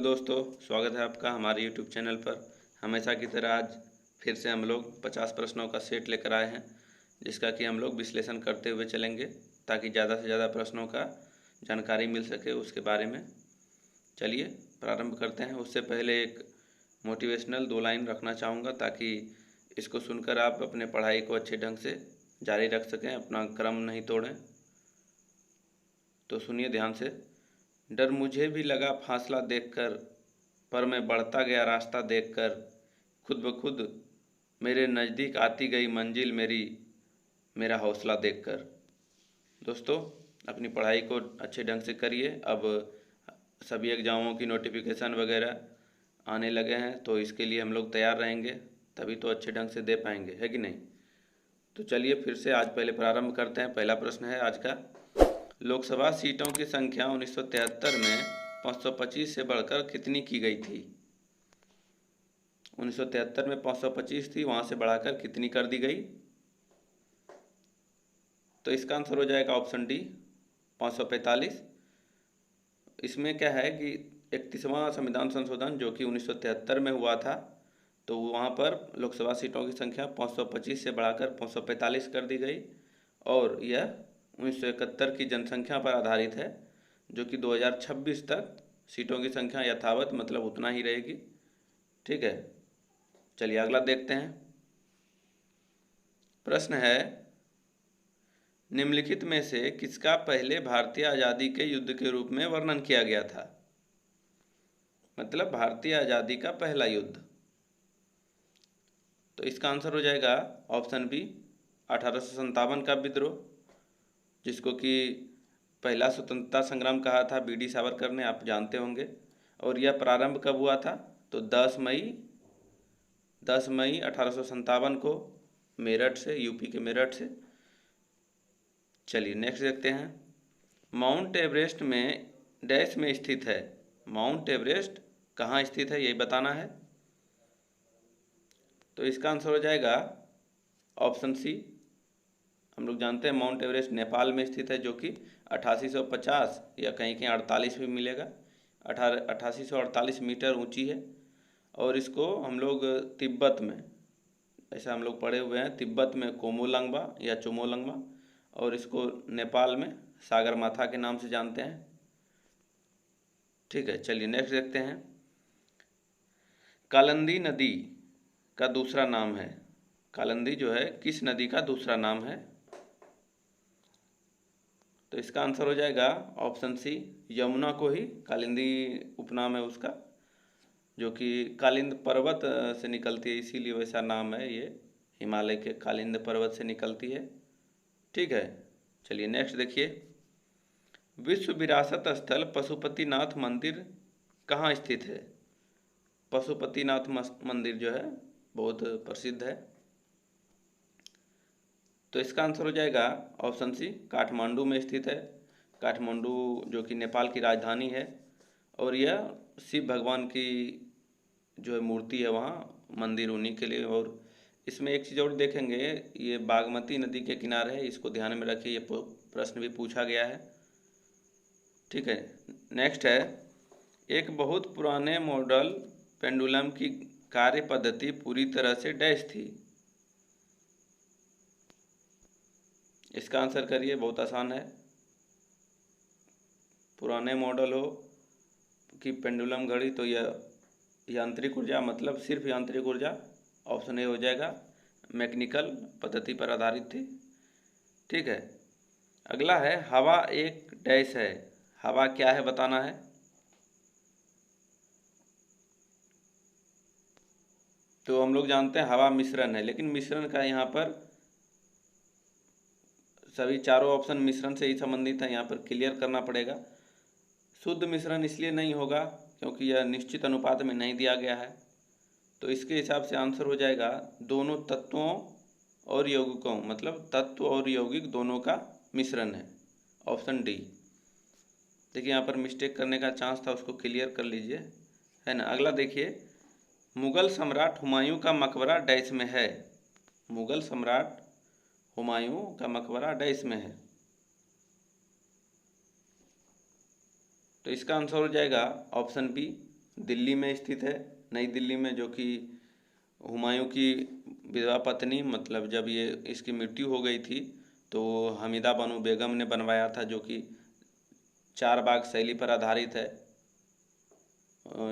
दोस्तों, स्वागत है आपका हमारे YouTube चैनल पर। हमेशा की तरह आज फिर से हम लोग 50 प्रश्नों का सेट लेकर आए हैं, जिसका कि हम लोग विश्लेषण करते हुए चलेंगे ताकि ज़्यादा से ज़्यादा प्रश्नों का जानकारी मिल सके उसके बारे में। चलिए प्रारंभ करते हैं। उससे पहले एक मोटिवेशनल 2 लाइन रखना चाहूँगा ताकि इसको सुनकर आप अपने पढ़ाई को अच्छे ढंग से जारी रख सकें, अपना क्रम नहीं तोड़ें। तो सुनिए ध्यान से। डर मुझे भी लगा फासला देखकर, पर मैं बढ़ता गया रास्ता देखकर। खुद ब खुद मेरे नज़दीक आती गई मंजिल मेरी, मेरा हौसला देखकर। दोस्तों, अपनी पढ़ाई को अच्छे ढंग से करिए। अब सभी एग्ज़ामों की नोटिफिकेशन वगैरह आने लगे हैं, तो इसके लिए हम लोग तैयार रहेंगे, तभी तो अच्छे ढंग से दे पाएंगे, है कि नहीं। तो चलिए फिर से आज पहले प्रारंभ करते हैं। पहला प्रश्न है आज का। लोकसभा सीटों की संख्या 1973 में 525 से बढ़कर कितनी की गई थी। 1973 में 525 थी, वहां से बढ़ाकर कितनी कर दी गई। तो इसका आंसर हो जाएगा ऑप्शन डी, 545। इसमें क्या है कि 31वां संविधान संशोधन जो कि 1973 में हुआ था, तो वहाँ पर लोकसभा सीटों की संख्या 525 से बढ़ाकर 545 कर दी गई, और यह 1971 की जनसंख्या पर आधारित है, जो कि 2026 तक सीटों की संख्या यथावत मतलब उतना ही रहेगी। ठीक है, चलिए अगला देखते हैं। प्रश्न है, निम्नलिखित में से किसका पहले भारतीय आज़ादी के युद्ध के रूप में वर्णन किया गया था। मतलब भारतीय आज़ादी का पहला युद्ध। तो इसका आंसर हो जाएगा ऑप्शन बी, 1857 का विद्रोह, जिसको कि पहला स्वतंत्रता संग्राम कहा था बी डी सावरकर ने, आप जानते होंगे। और यह प्रारंभ कब हुआ था, तो 10 मई 1857 को मेरठ से, यूपी के मेरठ से। चलिए नेक्स्ट देखते हैं। माउंट एवरेस्ट में डैश में स्थित है। माउंट एवरेस्ट कहाँ स्थित है, यही बताना है। तो इसका आंसर हो जाएगा ऑप्शन सी। हम लोग जानते हैं माउंट एवरेस्ट नेपाल में स्थित है, जो कि 8850 या कहीं कहीं 48 भी मिलेगा, 8848 मीटर ऊंची है। और इसको हम लोग तिब्बत में, ऐसा हम लोग पढ़े हुए हैं, तिब्बत में कोमोलंगबा या चोमोलंगबा, और इसको नेपाल में सागरमाथा के नाम से जानते हैं। ठीक है, चलिए नेक्स्ट देखते हैं। कालिंदी नदी का दूसरा नाम है। कालिंदी जो है किस नदी का दूसरा नाम है। तो इसका आंसर हो जाएगा ऑप्शन सी, यमुना को ही कालिंदी उपनाम है उसका, जो कि कालिंद पर्वत से निकलती है, इसीलिए वैसा नाम है ये, हिमालय के कालिंद पर्वत से निकलती है। ठीक है, चलिए नेक्स्ट देखिए। विश्व विरासत स्थल पशुपतिनाथ मंदिर कहाँ स्थित है। पशुपतिनाथ मंदिर जो है बहुत प्रसिद्ध है। तो इसका आंसर हो जाएगा ऑप्शन सी, काठमांडू में स्थित है। काठमांडू जो कि नेपाल की राजधानी है, और यह शिव भगवान की जो है मूर्ति है वहाँ, मंदिर उन्हीं के लिए। और इसमें एक चीज़ और देखेंगे, ये बागमती नदी के किनारे है, इसको ध्यान में रखिए, ये प्रश्न भी पूछा गया है। ठीक है, नेक्स्ट है। एक बहुत पुराने मॉडल पेंडुलम की कार्य पद्धति पूरी तरह से डैश थी। इसका आंसर करिए, बहुत आसान है। पुराने मॉडल हो कि पेंडुलम घड़ी, तो यह यांत्रिक ऊर्जा, मतलब सिर्फ यांत्रिक ऊर्जा, ऑप्शन ए हो जाएगा, मैकेनिकल पद्धति पर आधारित थी। ठीक है, अगला है, हवा एक डैश है। हवा क्या है बताना है। तो हम लोग जानते हैं हवा मिश्रण है, लेकिन मिश्रण का यहाँ पर सभी चारों ऑप्शन मिश्रण से ही संबंधित है, यहाँ पर क्लियर करना पड़ेगा। शुद्ध मिश्रण इसलिए नहीं होगा क्योंकि यह निश्चित अनुपात में नहीं दिया गया है। तो इसके हिसाब से आंसर हो जाएगा दोनों तत्वों और यौगिकों, मतलब तत्व और यौगिक दोनों का मिश्रण है, ऑप्शन डी। देखिए यहाँ पर मिस्टेक करने का चांस था, उसको क्लियर कर लीजिए, है ना। अगला देखिए, मुगल सम्राट हुमायूं का मकबरा डैश में है। मुगल सम्राट हुमायूं का मकबरा डैश में है। तो इसका आंसर हो जाएगा ऑप्शन बी, दिल्ली में स्थित है, नई दिल्ली में, जो कि हुमायूं की विधवा पत्नी, मतलब जब ये इसकी मृत्यु हो गई थी तो हमीदा बानो बेगम ने बनवाया था, जो कि चार बाग शैली पर आधारित है।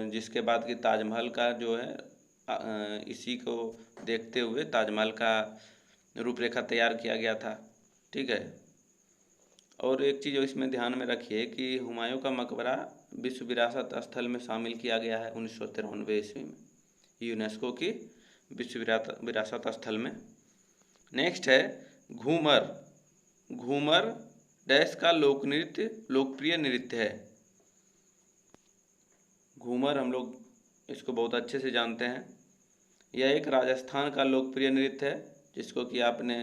जिसके बाद कि ताजमहल का जो है इसी को देखते हुए ताजमहल का रूपरेखा तैयार किया गया था। ठीक है। और एक चीज़ इसमें ध्यान में रखिए कि हुमायूं का मकबरा विश्व विरासत स्थल में शामिल किया गया है 1993 ईस्वी में, यूनेस्को की विश्व विरासत स्थल में। नेक्स्ट है घूमर। घूमर डैश का लोकप्रिय नृत्य है। घूमर हम लोग इसको बहुत अच्छे से जानते हैं। यह एक राजस्थान का लोकप्रिय नृत्य है, जिसको कि आपने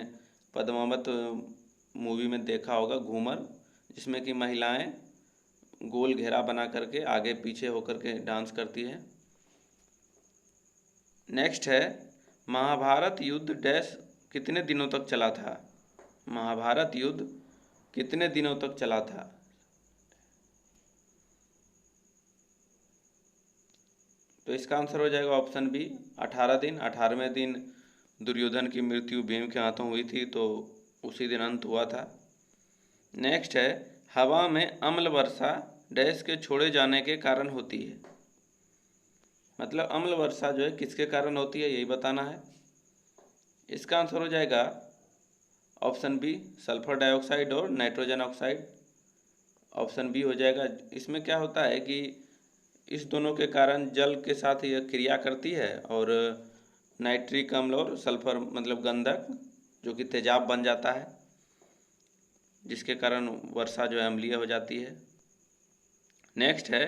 पद्मावत मूवी में देखा होगा, घूमर, जिसमें कि महिलाएं गोल घेरा बना करके आगे पीछे होकर के डांस करती है। नेक्स्ट है महाभारत युद्ध डैश कितने दिनों तक चला था। महाभारत युद्ध कितने दिनों तक चला था। तो इसका आंसर हो जाएगा ऑप्शन बी 18 दिन। 18वें दिन दुर्योधन की मृत्यु भीम के हाथों हुई थी, तो उसी दिन अंत हुआ था। नेक्स्ट है हवा में अम्ल वर्षा डैश के छोड़े जाने के कारण होती है। मतलब अम्ल वर्षा जो है किसके कारण होती है, यही बताना है। इसका आंसर हो जाएगा ऑप्शन बी सल्फर डाइऑक्साइड और नाइट्रोजन ऑक्साइड। ऑप्शन बी हो जाएगा। इसमें क्या होता है कि इस दोनों के कारण जल के साथ यह क्रिया करती है और नाइट्रिक अम्ल और सल्फर मतलब गंधक जो कि तेजाब बन जाता है, जिसके कारण वर्षा जो है अम्लीय हो जाती है। नेक्स्ट है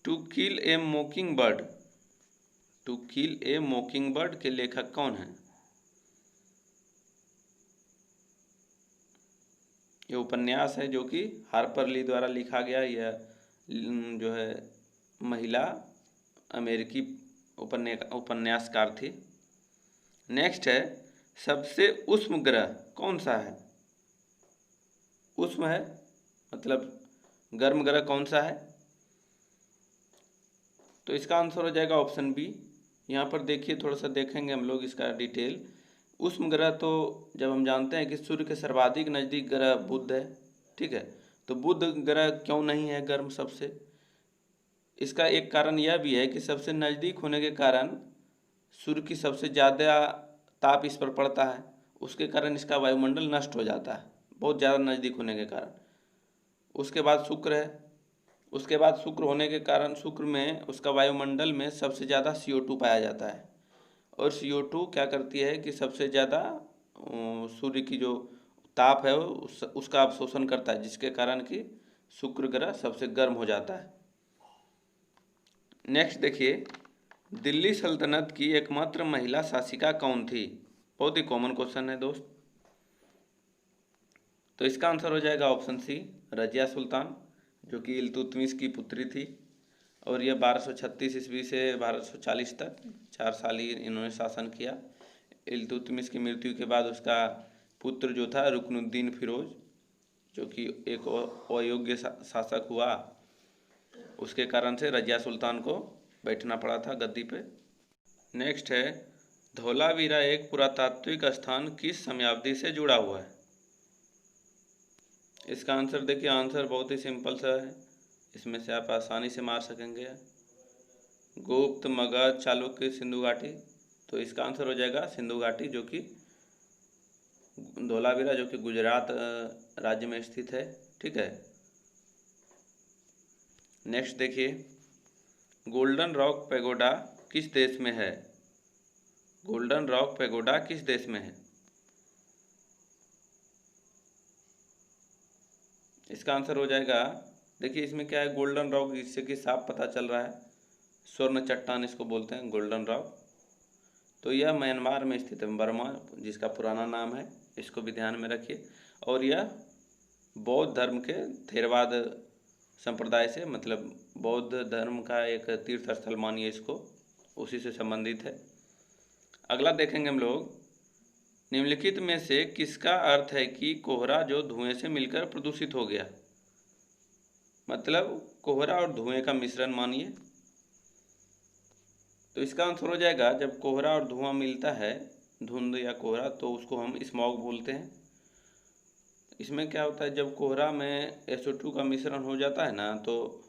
to kill a mockingbird. To kill a mockingbird के लेखक कौन हैं। ये उपन्यास है जो कि हार्पर ली द्वारा लिखा गया। यह जो है महिला अमेरिकी उपन्यासकार थी। नेक्स्ट है सबसे उष्म ग्रह कौन सा है। उष्म है मतलब गर्म ग्रह कौन सा है। तो इसका आंसर हो जाएगा ऑप्शन बी। यहाँ पर देखिए, थोड़ा सा देखेंगे हम लोग इसका डिटेल। उष्म ग्रह तो जब हम जानते हैं कि सूर्य के सर्वाधिक नज़दीक ग्रह बुध है, ठीक है, तो बुध ग्रह क्यों नहीं है गर्म सबसे। इसका एक कारण यह भी है कि सबसे नज़दीक होने के कारण सूर्य की सबसे ज़्यादा ताप इस पर पड़ता है, उसके कारण इसका वायुमंडल नष्ट हो जाता है बहुत ज़्यादा नज़दीक होने के कारण। उसके बाद शुक्र है। उसके बाद शुक्र होने के कारण शुक्र में उसका वायुमंडल में सबसे ज़्यादा CO2 पाया जाता है, और CO2 क्या करती है कि सबसे ज़्यादा सूर्य की जो ताप है उसका अवशोषण करता है, जिसके कारण कि शुक्र ग्रह सबसे गर्म हो जाता है। नेक्स्ट देखिए, दिल्ली सल्तनत की एकमात्र महिला शासिका कौन थी। बहुत ही कॉमन क्वेश्चन है दोस्त। तो इसका आंसर हो जाएगा ऑप्शन सी रजिया सुल्तान, जो कि इल्तुतमिश की पुत्री थी, और यह 1236 ईस्वी से 1240 तक 4 साल ही इन्होंने शासन किया। इल्तुतमिश की मृत्यु के बाद उसका पुत्र जो था रुकनुद्दीन फिरोज, जो कि एक अयोग्य शासक हुआ, उसके कारण से रजिया सुल्तान को बैठना पड़ा था गद्दी पे। नेक्स्ट है धौलावीरा एक पुरातात्विक स्थान किस समयावधि से जुड़ा हुआ है। इसका आंसर देखिए, आंसर बहुत ही सिंपल सा है, इसमें से आप आसानी से मार सकेंगे। गुप्त, मगध, चालुक्य, सिंधु घाटी। तो इसका आंसर हो जाएगा सिंधु घाटी, जो कि धौलावीरा जो कि गुजरात राज्य में स्थित है। ठीक है। नेक्स्ट देखिए, गोल्डन रॉक पैगोडा किस देश में है। गोल्डन रॉक पैगोडा किस देश में है। इसका आंसर हो जाएगा, देखिए इसमें क्या है, गोल्डन रॉक, जिससे कि साफ पता चल रहा है, स्वर्ण चट्टान इसको बोलते हैं गोल्डन रॉक। तो यह म्यांमार में स्थित है, बर्मा जिसका पुराना नाम है, इसको भी ध्यान में रखिए। और यह बौद्ध धर्म के थेरवाद संप्रदाय से, मतलब बौद्ध धर्म का एक तीर्थ स्थल मानिए इसको, उसी से संबंधित है। अगला देखेंगे हम लोग, निम्नलिखित में से किसका अर्थ है कि कोहरा जो धुएं से मिलकर प्रदूषित हो गया। मतलब कोहरा और धुएं का मिश्रण मानिए, तो इसका आंसर हो जाएगा, जब कोहरा और धुआं मिलता है, धुंध या कोहरा, तो उसको हम स्मॉग बोलते हैं। इसमें क्या होता है, जब कोहरा में SO2 का मिश्रण हो जाता है ना, तो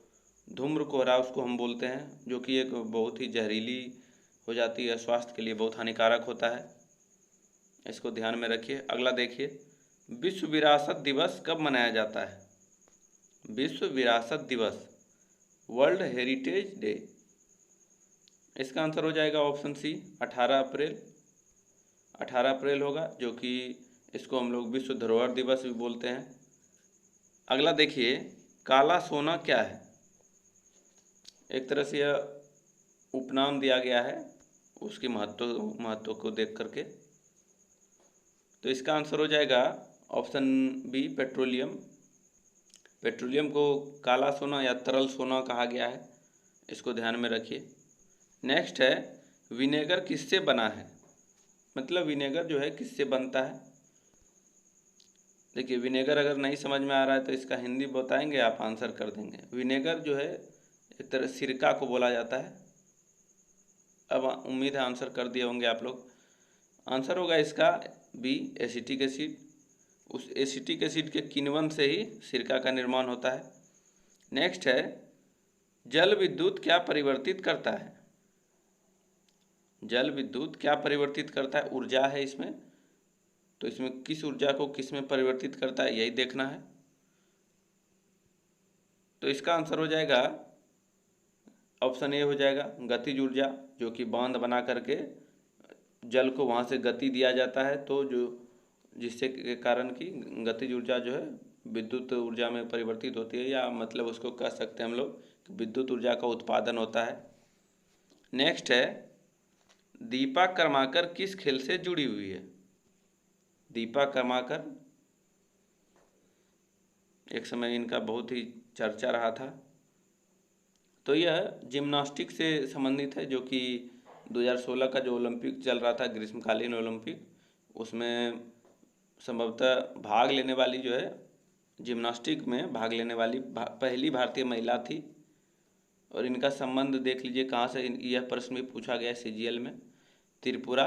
धूम्र कोहरा उसको हम बोलते हैं, जो कि एक बहुत ही जहरीली हो जाती है, स्वास्थ्य के लिए बहुत हानिकारक होता है। इसको ध्यान में रखिए। अगला देखिए, विश्व विरासत दिवस कब मनाया जाता है? विश्व विरासत दिवस, वर्ल्ड हेरिटेज डे। इसका आंसर हो जाएगा ऑप्शन सी, 18 अप्रैल। 18 अप्रैल होगा, जो कि इसको हम लोग विश्व धरोहर दिवस भी बोलते हैं। अगला देखिए, काला सोना क्या है? एक तरह से यह उपनाम दिया गया है उसकी महत्व को देख करके। तो इसका आंसर हो जाएगा ऑप्शन बी, पेट्रोलियम। पेट्रोलियम को काला सोना या तरल सोना कहा गया है, इसको ध्यान में रखिए। नेक्स्ट है, विनेगर किससे बना है? मतलब विनेगर जो है किससे बनता है? देखिए, विनेगर अगर नहीं समझ में आ रहा है तो इसका हिंदी बताएंगे, आप आंसर कर देंगे। विनेगर जो है एक तरह सिरका को बोला जाता है। अब उम्मीद है आंसर कर दिए होंगे आप लोग। आंसर होगा इसका बी, एसिटिक एसिड। उस एसिटिक एसिड के किण्वन से ही सिरका का निर्माण होता है। नेक्स्ट है, जल विद्युत क्या परिवर्तित करता है? जल विद्युत क्या परिवर्तित करता है? ऊर्जा है इसमें, तो इसमें किस ऊर्जा को किस में परिवर्तित करता है, यही देखना है। तो इसका आंसर हो जाएगा ऑप्शन ए हो जाएगा, गतिज ऊर्जा, जो कि बांध बना करके जल को वहाँ से गति दिया जाता है, तो जो जिससे के कारण की गतिज ऊर्जा जो है विद्युत ऊर्जा में परिवर्तित होती है, या मतलब उसको कह सकते हैं हम लोग कि विद्युत ऊर्जा का उत्पादन होता है। नेक्स्ट है, दीपा कर्माकर किस खेल से जुड़ी हुई है? दीपा कर्माकर, एक समय इनका बहुत ही चर्चा रहा था। तो यह जिम्नास्टिक से संबंधित है, जो कि 2016 का जो ओलंपिक चल रहा था, ग्रीष्मकालीन ओलंपिक, उसमें संभवतः भाग लेने वाली जो है, जिम्नास्टिक में भाग लेने वाली पहली भारतीय महिला थी। और इनका संबंध देख लीजिए कहाँ से, यह प्रश्न भी पूछा गया है CGL में। त्रिपुरा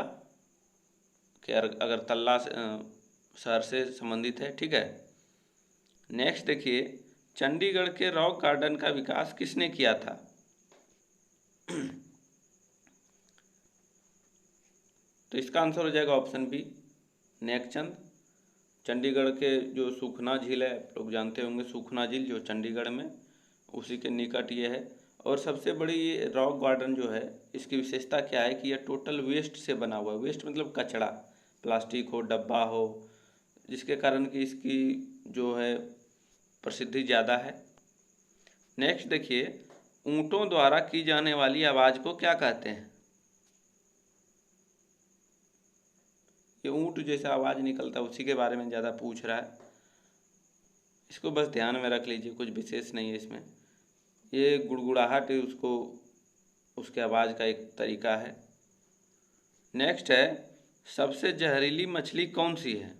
के अगरतला शहर से संबंधित है, ठीक है। नेक्स्ट देखिए, चंडीगढ़ के रॉक गार्डन का विकास किसने किया था? तो इसका आंसर हो जाएगा ऑप्शन बी, नेकचंद। चंडीगढ़ के जो सुखना झील है, आप लोग जानते होंगे, सुखना झील जो चंडीगढ़ में, उसी के निकट ये है। और सबसे बड़ी ये रॉक गार्डन जो है, इसकी विशेषता क्या है कि यह टोटल वेस्ट से बना हुआ है। वेस्ट मतलब कचरा, प्लास्टिक हो, डब्बा हो, जिसके कारण कि इसकी जो है प्रसिद्धि ज़्यादा है। नेक्स्ट देखिए, ऊँटों द्वारा की जाने वाली आवाज़ को क्या कहते हैं? ये ऊँट जैसा आवाज़ निकलता है, उसी के बारे में ज़्यादा पूछ रहा है। इसको बस ध्यान में रख लीजिए, कुछ विशेष नहीं है इसमें। ये गुड़गुड़ाहट उसको, उसके आवाज़ का एक तरीका है। नेक्स्ट है, सबसे जहरीली मछली कौन सी है?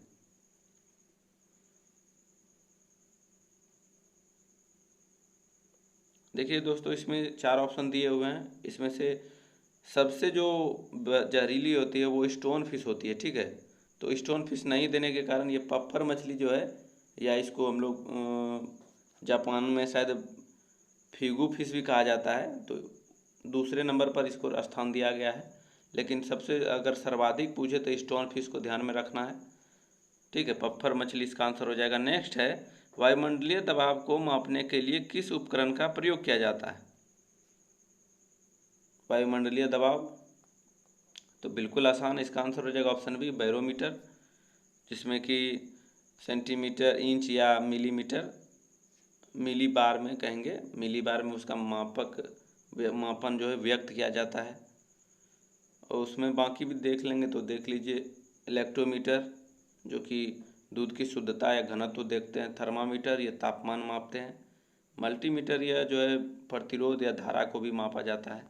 देखिए दोस्तों, इसमें 4 ऑप्शन दिए हुए हैं। इसमें से सबसे जो जहरीली होती है वो स्टोन फिश होती है, ठीक है। तो स्टोन फिश नहीं देने के कारण ये पफ्फर मछली जो है, या इसको हम लोग जापान में शायद फिगू फिश भी कहा जाता है, तो दूसरे नंबर पर इसको स्थान दिया गया है। लेकिन सबसे अगर सर्वाधिक पूछे तो स्टोन फिश को ध्यान में रखना है, ठीक है। पफ्फर मछली इसका आंसर हो जाएगा। नेक्स्ट है, वायुमंडलीय दबाव को मापने के लिए किस उपकरण का प्रयोग किया जाता है? वायुमंडलीय दबाव, तो बिल्कुल आसान, इसका आंसर हो जाएगा ऑप्शन बी, बैरोमीटर, जिसमें कि सेंटीमीटर, इंच या मिलीमीटर, मिली बार में कहेंगे, मिली बार में उसका मापन जो है व्यक्त किया जाता है। और उसमें बाकी भी देख लेंगे तो देख लीजिए, इलेक्ट्रोमीटर जो कि दूध की शुद्धता या घनत्व देखते हैं, थर्मामीटर ये तापमान मापते हैं, मल्टीमीटर यह जो है प्रतिरोध या धारा को भी मापा जाता है,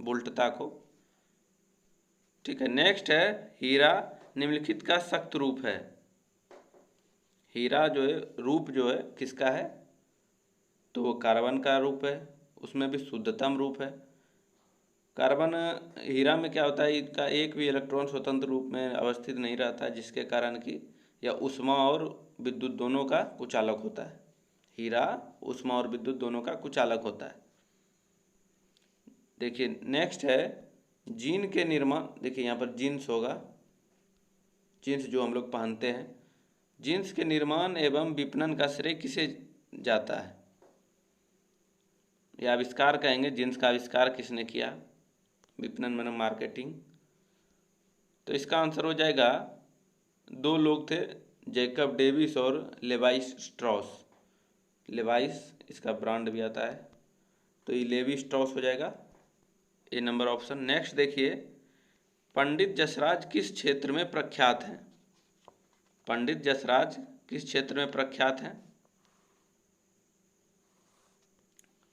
वोल्टता को, ठीक है। नेक्स्ट है, हीरा निम्नलिखित का सख्त रूप है। हीरा जो है रूप जो है किसका है? तो वो कार्बन का रूप है, उसमें भी शुद्धतम रूप है। कार्बन हीरा में क्या होता है, इसका एक भी इलेक्ट्रॉन स्वतंत्र रूप में अवस्थित नहीं रहता, जिसके कारण कि यह ऊष्मा और विद्युत दोनों का कुचालक होता है। हीरा ऊष्मा और विद्युत दोनों का कुचालक होता है। देखिए नेक्स्ट है जीन के निर्माण। देखिए यहाँ पर जीन्स होगा, जीन्स जो हम लोग पहनते हैं। जीन्स के निर्माण एवं विपणन का श्रेय किसे जाता है? यह आविष्कार कहेंगे, जीन्स का आविष्कार किसने किया? विपणन माने मार्केटिंग। तो इसका आंसर हो जाएगा, दो लोग थे, जैकब डेविस और लेवाइस स्ट्रॉस। लेवाइस इसका ब्रांड भी आता है, तो ये लेवी स्ट्रॉस हो जाएगा ए नंबर ऑप्शन। नेक्स्ट देखिए, पंडित जसराज किस क्षेत्र में प्रख्यात हैं? पंडित जसराज किस क्षेत्र में प्रख्यात हैं?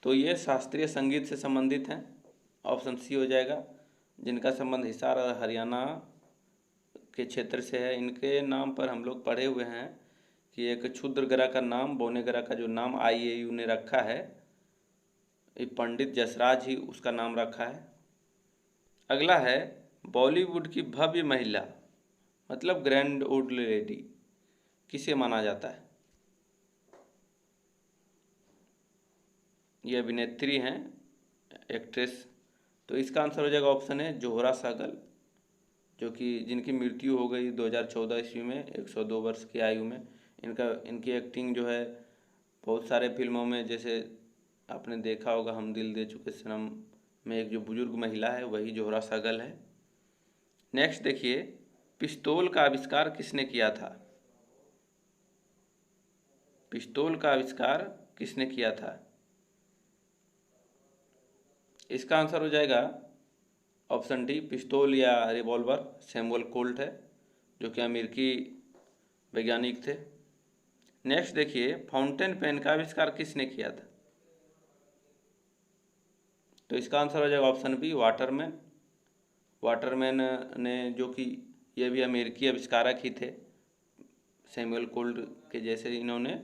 तो ये शास्त्रीय संगीत से संबंधित हैं, ऑप्शन सी हो जाएगा, जिनका संबंध हिसार और हरियाणा के क्षेत्र से है। इनके नाम पर हम लोग पढ़े हुए हैं कि एक क्षुद्र ग्रह का नाम, बौने ग्रह का जो नाम IAU ने रखा है, ये पंडित जसराज ही उसका नाम रखा है। अगला है, बॉलीवुड की भव्य महिला मतलब ग्रैंड ओल्ड लेडी किसे माना जाता है? ये अभिनेत्री हैं, एक्ट्रेस। तो इसका आंसर हो जाएगा ऑप्शन है जोहरा सहगल, जो कि जिनकी मृत्यु हो गई 2014 ईस्वी में 102 वर्ष की आयु में। इनकी एक्टिंग जो है बहुत सारे फिल्मों में, जैसे आपने देखा होगा हम दिल दे चुके सनम में एक जो बुजुर्ग महिला है वही जोहरा सहगल है। नेक्स्ट देखिए, पिस्तौल का आविष्कार किसने किया था? पिस्तौल का आविष्कार किसने किया था? इसका आंसर हो जाएगा ऑप्शन डी, पिस्तौल या रिवॉल्वर सैमुअल कोल्ट है, जो कि अमेरिकी वैज्ञानिक थे। नेक्स्ट देखिए, फाउंटेन पेन का आविष्कार किसने किया था? तो इसका आंसर हो जाएगा ऑप्शन बी, वाटरमैन। वाटरमैन ने, जो कि ये भी अमेरिकी आविष्कारक ही थे सैमुअल कोल्ट के जैसे। इन्होंने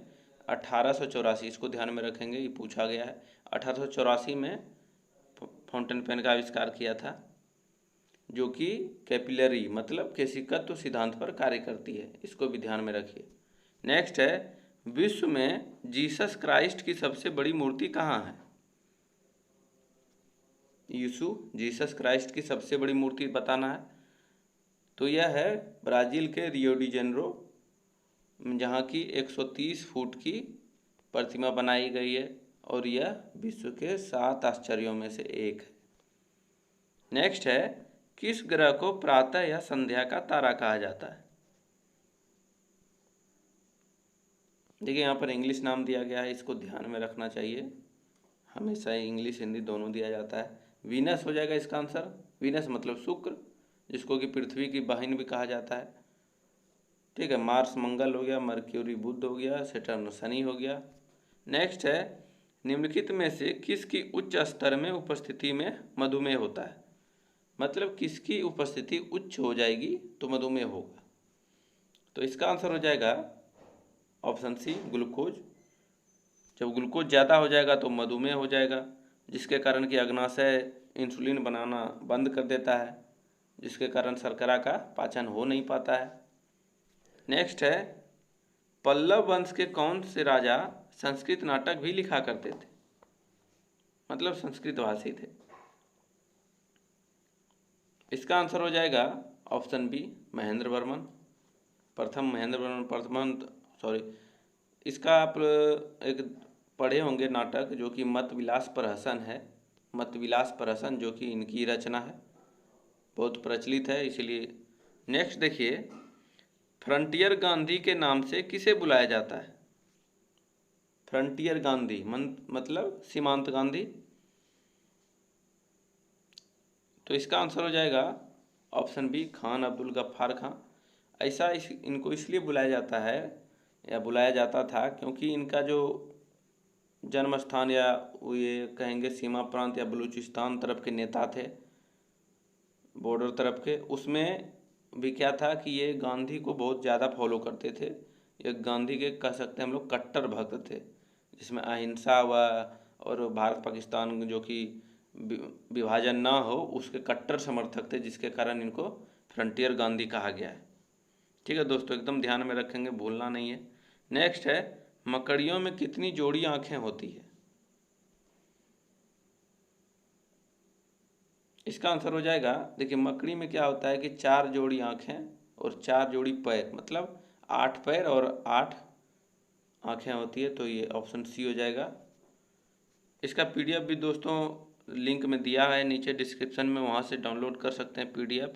1884, इसको ध्यान में रखेंगे, ये पूछा गया है, 1884 में फाउंटेन पेन का आविष्कार किया था, जो कि कैपिलरी मतलब केशिकत्व सिद्धांत पर कार्य करती है, इसको भी ध्यान में रखिए। नेक्स्ट है, विश्व में जीसस क्राइस्ट की सबसे बड़ी मूर्ति कहाँ है? यीशु जीसस क्राइस्ट की सबसे बड़ी मूर्ति बताना है। तो यह है ब्राज़ील के रियो डी जेनेरो, जहाँ की 130 फुट की प्रतिमा बनाई गई है, और यह विश्व के 7 आश्चर्यों में से एक है। नेक्स्ट है, किस ग्रह को प्रातः या संध्या का तारा कहा जाता है? देखिए यहाँ पर इंग्लिश नाम दिया गया है, इसको ध्यान में रखना चाहिए, हमेशा इंग्लिश हिंदी दोनों दिया जाता है। वीनस हो जाएगा इसका आंसर। वीनस मतलब शुक्र, जिसको कि पृथ्वी की बहन भी कहा जाता है। ठीक है, मार्स मंगल हो गया, मर्क्यूरी बुध हो गया, सैटर्न शनि हो गया। नेक्स्ट है, निम्नलिखित में से किसकी उच्च स्तर में उपस्थिति में मधुमेह होता है? मतलब किसकी उपस्थिति उच्च हो जाएगी तो मधुमेह होगा। तो इसका आंसर हो जाएगा ऑप्शन सी, ग्लूकोज। जब ग्लूकोज ज़्यादा हो जाएगा तो मधुमेह हो जाएगा, जिसके कारण कि अग्नाशय इंसुलिन बनाना बंद कर देता है, जिसके कारण शर्करा का पाचन हो नहीं पाता है। नेक्स्ट है, पल्लव वंश के कौन से राजा संस्कृत नाटक भी लिखा करते थे, मतलब संस्कृत भाषी थे? इसका आंसर हो जाएगा ऑप्शन बी, महेंद्र वर्मन प्रथम। महेंद्र वर्मन प्रथम, सॉरी, इसका आप एक पढ़े होंगे नाटक, जो कि मत विलास प्रहसन है। मत विलास प्रहसन जो कि इनकी रचना है, बहुत प्रचलित है इसलिए। नेक्स्ट देखिए, फ्रंटियर गांधी के नाम से किसे बुलाया जाता है? फ्रंटियर गांधी मतलब सीमांत गांधी। तो इसका आंसर हो जाएगा ऑप्शन बी, खान अब्दुल गफ्फार खां। ऐसा इनको इसलिए बुलाया जाता है या बुलाया जाता था क्योंकि इनका जो जन्म स्थान, या ये कहेंगे सीमा प्रांत या बलूचिस्तान तरफ के नेता थे, बॉर्डर तरफ के, उसमें भी क्या था कि ये गांधी को बहुत ज़्यादा फॉलो करते थे। ये गांधी के कह सकते हैं हम लोग कट्टर भक्त थे, जिसमें अहिंसा व और भारत पाकिस्तान जो कि विभाजन ना हो उसके कट्टर समर्थक थे, जिसके कारण इनको फ्रंटियर गांधी कहा गया है। ठीक है दोस्तों, एकदम ध्यान में रखेंगे, भूलना नहीं है। नेक्स्ट है, मकड़ियों में कितनी जोड़ी आंखें होती है? इसका आंसर हो जाएगा, देखिए मकड़ी में क्या होता है कि 4 जोड़ी आंखें और 4 जोड़ी पैर, मतलब 8 पैर और 8 आंखें होती है, तो ये ऑप्शन सी हो जाएगा। इसका पीडीएफ भी दोस्तों लिंक में दिया है नीचे डिस्क्रिप्शन में, वहाँ से डाउनलोड कर सकते हैं पीडीएफ।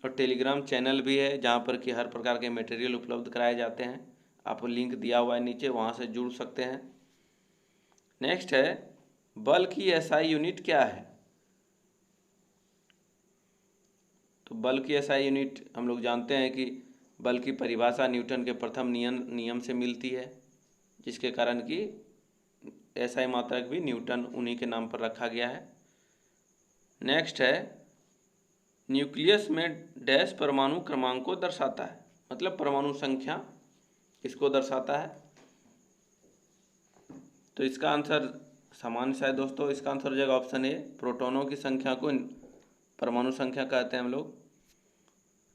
और टेलीग्राम चैनल भी है जहाँ पर कि हर प्रकार के मटेरियल उपलब्ध कराए जाते हैं, आपको लिंक दिया हुआ है नीचे, वहाँ से जुड़ सकते हैं। नेक्स्ट है, बल की एसआई यूनिट क्या है? तो बल की एसआई यूनिट हम लोग जानते हैं कि बल की परिभाषा न्यूटन के प्रथम नियम से मिलती है, जिसके कारण कि एसआई मात्रक भी न्यूटन उन्हीं के नाम पर रखा गया है। नेक्स्ट है, न्यूक्लियस में डैश परमाणु क्रमांक को दर्शाता है, मतलब परमाणु संख्या इसको दर्शाता है। तो इसका आंसर सामान्य सा है दोस्तों, इसका आंसर हो जाएगा ऑप्शन ए, प्रोटॉनों की संख्या को परमाणु संख्या कहते हैं हम लोग।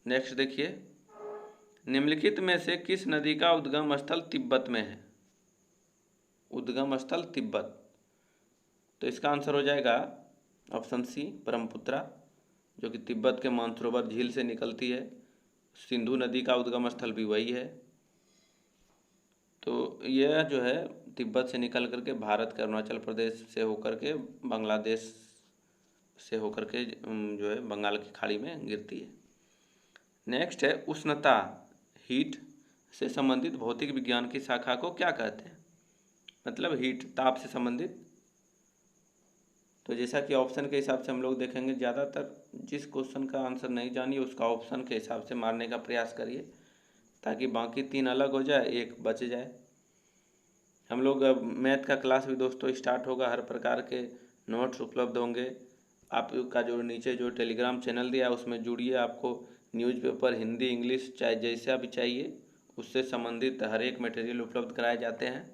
नेक्स्ट देखिए, निम्नलिखित में से किस नदी का उद्गम स्थल तिब्बत में है? उद्गम स्थल तिब्बत, तो इसका आंसर हो जाएगा ऑप्शन सी, ब्रह्मपुत्रा, जो कि तिब्बत के मानसरोवर झील से निकलती है। सिंधु नदी का उद्गम स्थल भी वही है। तो यह जो है तिब्बत से निकल करके भारत के अरुणाचल प्रदेश से होकर के बांग्लादेश से होकर के जो है बंगाल की खाड़ी में गिरती है। नेक्स्ट है, उष्णता हीट से संबंधित भौतिक विज्ञान की शाखा को क्या कहते हैं? मतलब हीट ताप से संबंधित। तो जैसा कि ऑप्शन के हिसाब से हम लोग देखेंगे, ज़्यादातर जिस क्वेश्चन का आंसर नहीं जानिए उसका ऑप्शन के हिसाब से मारने का प्रयास करिए, ताकि बाकी 3 अलग हो जाए, एक बच जाए। हम लोग अब मैथ का क्लास भी दोस्तों स्टार्ट होगा, हर प्रकार के नोट्स उपलब्ध होंगे। आपका जो नीचे जो टेलीग्राम चैनल दिया है उसमें जुड़िए, आपको न्यूज़पेपर हिंदी इंग्लिश चाहे जैसा भी चाहिए उससे संबंधित हर एक मटेरियल उपलब्ध कराए जाते हैं।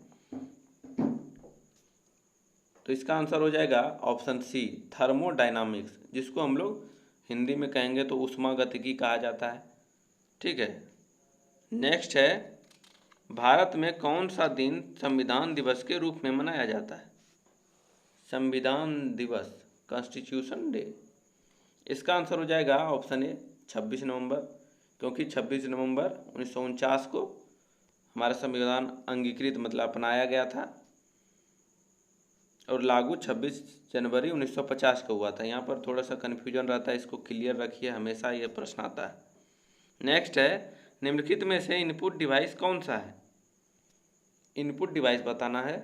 तो इसका आंसर हो जाएगा ऑप्शन सी, थर्मोडायनामिक्स, जिसको हम लोग हिंदी में कहेंगे तो ऊष्मागतिकी कहा जाता है। ठीक है। नेक्स्ट है, भारत में कौन सा दिन संविधान दिवस के रूप में मनाया जाता है? संविधान दिवस, कॉन्स्टिट्यूशन डे। इसका आंसर हो जाएगा ऑप्शन ए, 26 नवंबर, क्योंकि 26 नवंबर 1949 को हमारा संविधान अंगीकृत मतलब अपनाया गया था और लागू 26 जनवरी 1950 को हुआ था। यहाँ पर थोड़ा सा कन्फ्यूजन रहता है, इसको क्लियर रखिए, हमेशा ये प्रश्न आता है। नेक्स्ट है, निम्नलिखित में से इनपुट डिवाइस कौन सा है? इनपुट डिवाइस बताना है।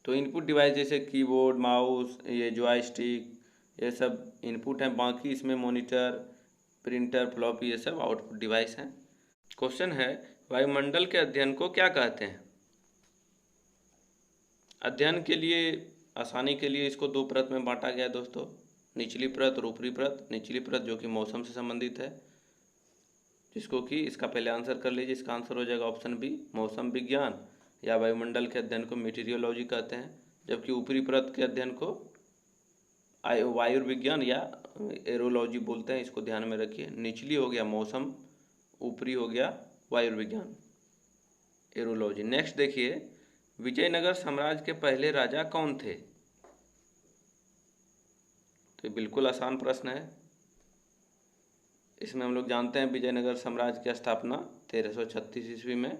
तो इनपुट डिवाइस जैसे कीबोर्ड, माउस, ये जॉयस्टिक, ये सब इनपुट हैं। बाकी इसमें मॉनिटर, प्रिंटर, फ्लॉपी, ये सब आउटपुट डिवाइस हैं। क्वेश्चन है, वायुमंडल के अध्ययन को क्या कहते हैं? अध्ययन के लिए आसानी के लिए इसको 2 परत में बांटा गया है दोस्तों, निचली परत और ऊपरी परत। निचली परत जो कि मौसम से संबंधित है, जिसको कि इसका पहले आंसर कर लीजिए। इसका आंसर हो जाएगा ऑप्शन बी, मौसम विज्ञान या वायुमंडल के अध्ययन को मीटीरियोलॉजी कहते हैं। जबकि ऊपरी परत के अध्ययन को वायुर्विज्ञान या एरोलॉजी बोलते हैं, इसको ध्यान में रखिए। निचली हो गया मौसम, ऊपरी हो गया वायुर्विज्ञान, एरोलॉजी। नेक्स्ट देखिए, विजयनगर साम्राज्य के पहले राजा कौन थे? तो ये बिल्कुल आसान प्रश्न है। इसमें हम लोग जानते हैं विजयनगर साम्राज्य की स्थापना 1336 ईस्वी में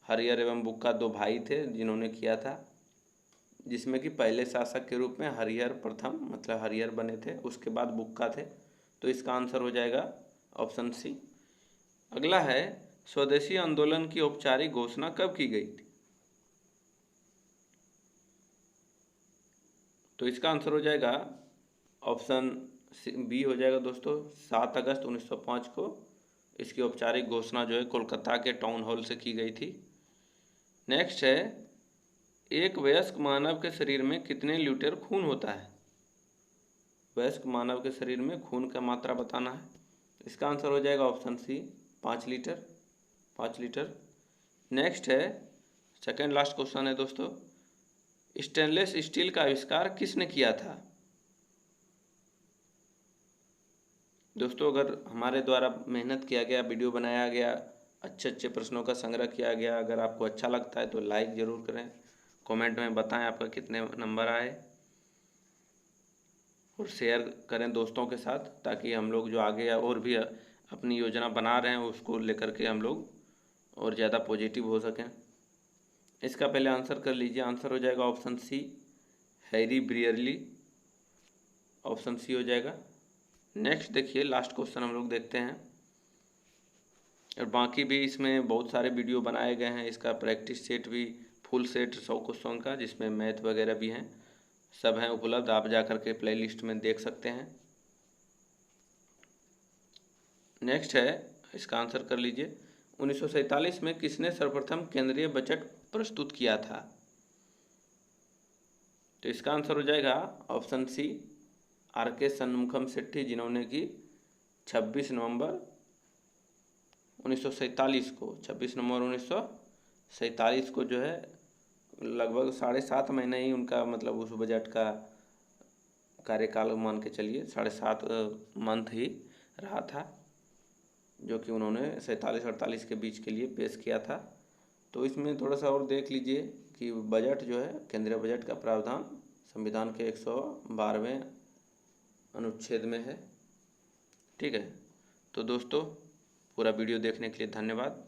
हरिहर एवं बुक्का 2 भाई थे जिन्होंने किया था, जिसमें कि पहले शासक के रूप में हरिहर प्रथम मतलब हरिहर बने थे, उसके बाद बुक्का थे। तो इसका आंसर हो जाएगा ऑप्शन सी। अगला है, स्वदेशी आंदोलन की औपचारिक घोषणा कब की गई थी? तो इसका आंसर हो जाएगा ऑप्शन बी हो जाएगा दोस्तों, 7 अगस्त 1905 को इसकी औपचारिक घोषणा जो है कोलकाता के टाउन हॉल से की गई थी। नेक्स्ट है, एक वयस्क मानव के शरीर में कितने लीटर खून होता है? वयस्क मानव के शरीर में खून का मात्रा बताना है। इसका आंसर हो जाएगा option C, 5 litre. 5 litre. Next है, सेकेंड लास्ट क्वेश्चन है दोस्तों, स्टेनलेस स्टील का आविष्कार किसने किया था? दोस्तों, अगर हमारे द्वारा मेहनत किया गया, वीडियो बनाया गया, अच्छे अच्छे प्रश्नों का संग्रह किया गया, अगर आपको अच्छा लगता है तो लाइक ज़रूर करें, कमेंट में बताएं आपका कितने नंबर आए, और शेयर करें दोस्तों के साथ, ताकि हम लोग जो आगे और भी अपनी योजना बना रहे हैं उसको लेकर के हम लोग और ज़्यादा पॉजिटिव हो सकें। इसका पहले आंसर कर लीजिए। आंसर हो जाएगा option C, Harry Brearley, option C हो जाएगा। नेक्स्ट देखिए, लास्ट क्वेश्चन हम लोग देखते हैं, और बाकी भी इसमें बहुत सारे वीडियो बनाए गए हैं। इसका प्रैक्टिस सेट भी फुल सेट 100 क्वेश्चन का, जिसमें मैथ वगैरह भी हैं, सब हैं उपलब्ध, आप जा कर के प्लेलिस्ट में देख सकते हैं। नेक्स्ट है, इसका आंसर कर लीजिए। 1947 में किसने सर्वप्रथम केंद्रीय बजट प्रस्तुत किया था? तो इसका आंसर हो जाएगा ऑप्शन सी, आर.के. शनमुखम शेट्टी, जिन्होंने कि 26 नवंबर 1947 को 26 नवंबर 1947 को जो है, लगभग 7.5 महीने ही उनका मतलब उस बजट का कार्यकाल मान के चलिए, 7.5 मंथ ही रहा था, जो कि उन्होंने 47-48 के बीच के लिए पेश किया था। तो इसमें थोड़ा सा और देख लीजिए कि बजट जो है, केंद्रीय बजट का प्रावधान संविधान के 112वें अनुच्छेद में है। ठीक है, तो दोस्तों पूरा वीडियो देखने के लिए धन्यवाद।